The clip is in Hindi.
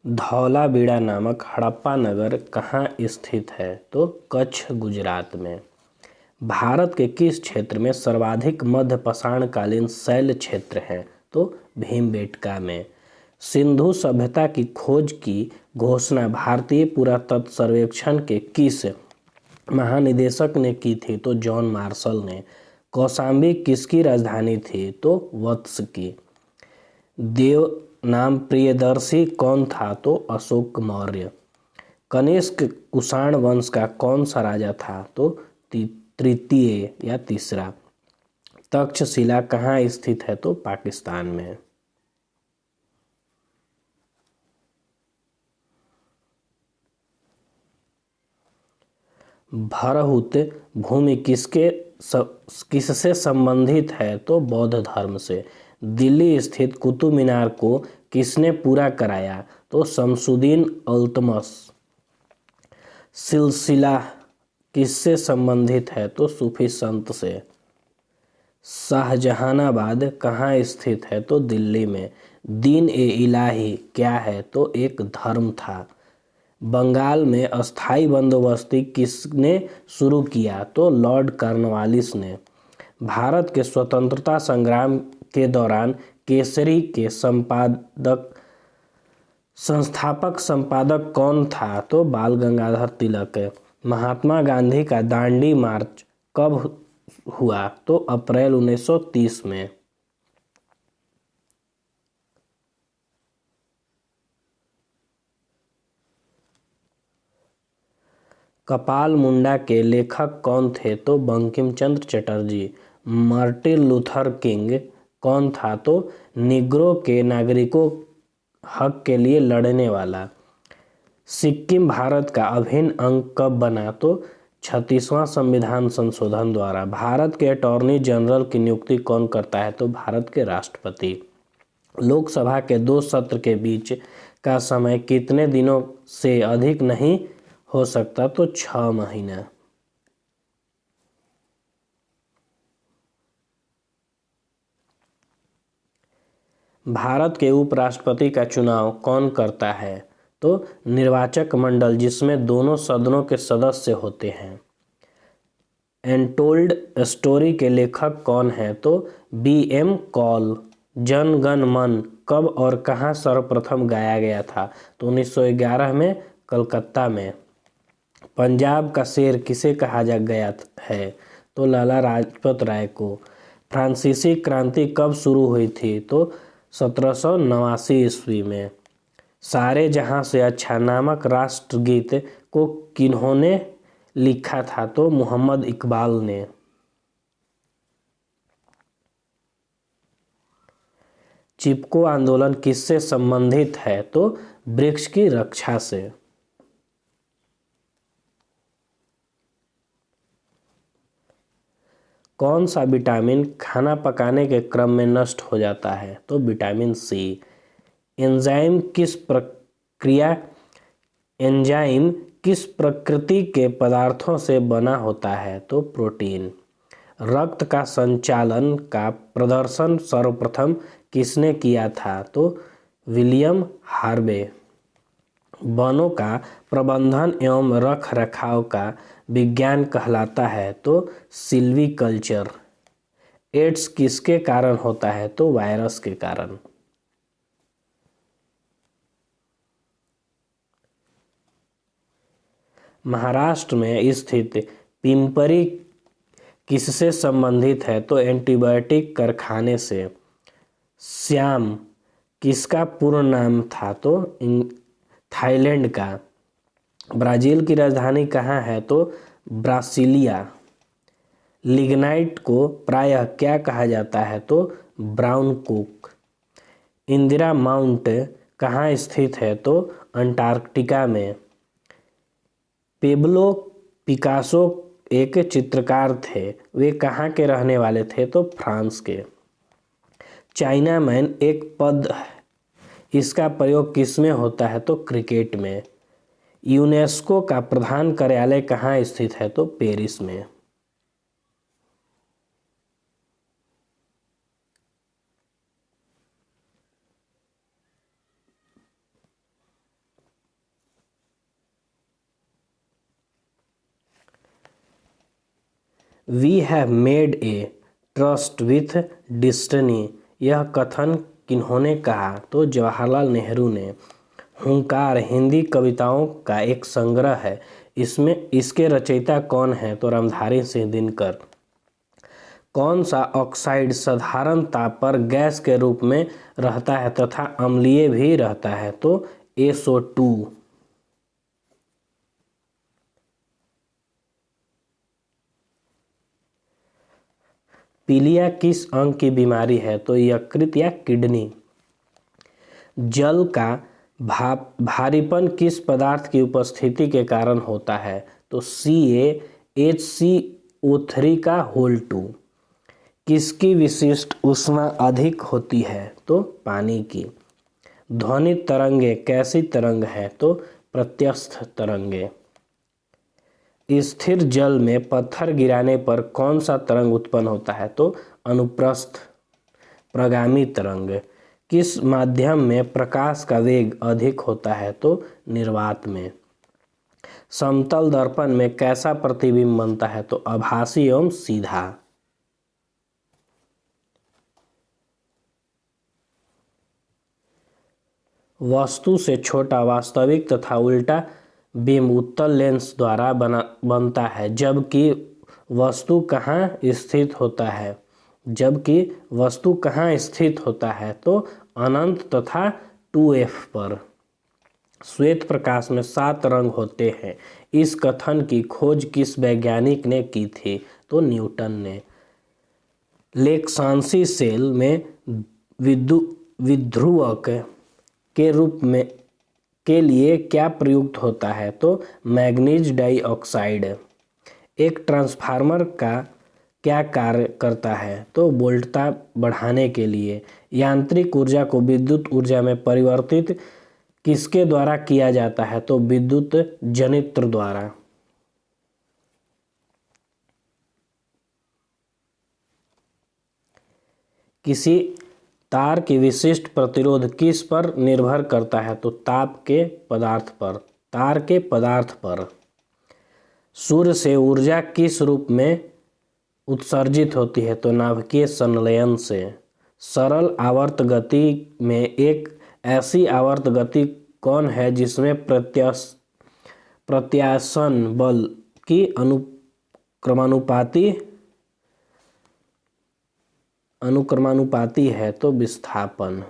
धौलावीरा नामक हड़प्पा नगर कहाँ स्थित है? तो कच्छ, गुजरात में। भारत के किस क्षेत्र में सर्वाधिक मध्यपाषाणकालीन शैल क्षेत्र हैं? तो भीमबेटका में। सिंधु सभ्यता की खोज की घोषणा भारतीय पुरातत्व सर्वेक्षण के किस महानिदेशक ने की थी? तो जॉन मार्शल ने। कौशाम्बी किसकी राजधानी थी? तो वत्स की। देव नाम प्रियदर्शी कौन था? तो अशोक मौर्य। कनिष्क कुषाण वंश का कौन सा राजा था? तो तृतीय या तीसरा। तक्षशिला कहाँ स्थित है? तो पाकिस्तान में। भरहुत भूमि किससे संबंधित है? तो बौद्ध धर्म से। दिल्ली स्थित कुतुब मीनार को किसने पूरा कराया? तो शमसुद्दीन इल्तुतमिश। सिलसिला किससे संबंधित है? तो सूफी संत से। शाहजहानाबाद कहाँ स्थित है? तो दिल्ली में। दीन-ए-इलाही क्या है? तो एक धर्म था। बंगाल में अस्थाई बंदोबस्ती किसने शुरू किया? तो लॉर्ड कॉर्नवालिस ने। भारत के स्वतंत्रता संग्राम के दौरान केसरी के संस्थापक संपादक कौन था? तो बाल गंगाधर तिलक। महात्मा गांधी का दांडी मार्च कब हुआ? तो अप्रैल 1930 में। कपाल मुंडा के लेखक कौन थे? तो Bankim Chandra Chatterjee. Martin Luther king कौन था? तो निग्रो के नागरिकों हक के लिए लड़ने वाला। सिक्किम भारत का अभिन्न अंग कब बना? तो 36वां संविधान संशोधन द्वारा। भारत के अटॉर्नी जनरल की नियुक्ति कौन करता है? तो भारत के राष्ट्रपति। लोकसभा के 2 सत्र के बीच का समय कितने दिनों से अधिक नहीं हो सकता? तो 6 महीना। भारत के उपराष्ट्रपति का चुनाव कौन करता है? तो निर्वाचक मंडल, जिसमें दोनों सदनों के सदस्य होते हैं। अनटोल्ड स्टोरी के लेखक कौन हैं? तो B.M. कॉल। जन गण मन कब और कहाँ सर्वप्रथम गाया गया था? तो 1911 में कलकत्ता में। पंजाब का शेर किसे कहा गया है? तो लाला लाजपत राय को। फ्रांसीसी क्रांति कब शुरू हुई थी? तो 1789 ईस्वी में। सारे जहां से अच्छा नामक राष्ट्रगीत को किन्होंने लिखा था? तो मोहम्मद इकबाल ने। चिपको आंदोलन किससे संबंधित है? तो वृक्ष की रक्षा से। कौन सा विटामिन खाना पकाने के क्रम में नष्ट हो जाता है? तो विटामिन सी। एंजाइम किस प्रकृति के पदार्थों से बना होता है? तो प्रोटीन। रक्त का संचालन का प्रदर्शन सर्वप्रथम किसने किया था? तो विलियम हार्वे। वनों का प्रबंधन एवं रख रखाव का विज्ञान कहलाता है? तो सिल्वीकल्चर। एड्स किसके कारण होता है? तो वायरस के कारण। महाराष्ट्र में स्थित पिंपरी किससे संबंधित है? तो एंटीबायोटिक कारखाने से। श्याम किसका पूर्ण नाम था? तो थाईलैंड का। ब्राजील की राजधानी कहाँ है? तो ब्रासिलिया। लिग्नाइट को प्रायः क्या कहा जाता है? तो ब्राउन कोक। इंदिरा माउंट कहाँ स्थित है? तो अंटार्कटिका में। पेब्लो पिकासो एक चित्रकार थे, वे कहाँ के रहने वाले थे? तो फ्रांस के। चाइना मैन एक पद है, इसका प्रयोग किसमें होता है? तो क्रिकेट में। यूनेस्को का प्रधान कार्यालय कहाँ स्थित है? तो पेरिस में। We have made a trust with destiny, यह कथन किन्होंने कहा? तो जवाहरलाल नेहरू ने। हुंकार हिंदी कविताओं का एक संग्रह है, इसके रचयिता कौन है? तो रामधारी सिंह दिनकर। कौन सा ऑक्साइड साधारण ताप पर गैस के रूप में रहता है तथा अम्लीय भी रहता है? तो SO2। पीलिया किस अंग की बीमारी है? तो यकृत या किडनी। जल का भारीपन किस पदार्थ की उपस्थिति के कारण होता है? तो CaHCO3 का होल 2। किसकी विशिष्ट ऊष्मा अधिक होती है? तो पानी की। ध्वनि तरंगे कैसी तरंग है? तो प्रत्यस्थ तरंगे। स्थिर जल में पत्थर गिराने पर कौन सा तरंग उत्पन्न होता है? तो अनुप्रस्थ प्रगामी तरंग। किस माध्यम में प्रकाश का वेग अधिक होता है? तो निर्वात में। समतल दर्पण में कैसा प्रतिबिंब बनता है? तो आभासी एवं सीधा। वस्तु से छोटा वास्तविक तथा उल्टा बिंब उत्तल लेंस द्वारा बनता है, जबकि वस्तु कहाँ स्थित होता है? तो अनंत तथा 2F पर। श्वेत प्रकाश में 7 रंग होते हैं, इस कथन की खोज किस वैज्ञानिक ने की थी? तो न्यूटन ने। लेक्सांसी सेल में विध्रुवक के रूप में के लिए क्या प्रयुक्त होता है? तो मैग्नीज डाइऑक्साइड। एक ट्रांसफार्मर का क्या कार्य करता है? तो वोल्टता बढ़ाने के लिए। यांत्रिक ऊर्जा को विद्युत ऊर्जा में परिवर्तित किसके द्वारा किया जाता है? तो विद्युत जनित्र द्वारा। किसी तार की विशिष्ट प्रतिरोध किस पर निर्भर करता है? तो तार के पदार्थ पर। सूर्य से ऊर्जा किस रूप में उत्सर्जित होती है? तो नाभिकीय संलयन से। सरल आवर्त गति में एक ऐसी आवर्त गति कौन है जिसमें प्रत्यासन बल की अनुक्रमानुपाती है? तो विस्थापन।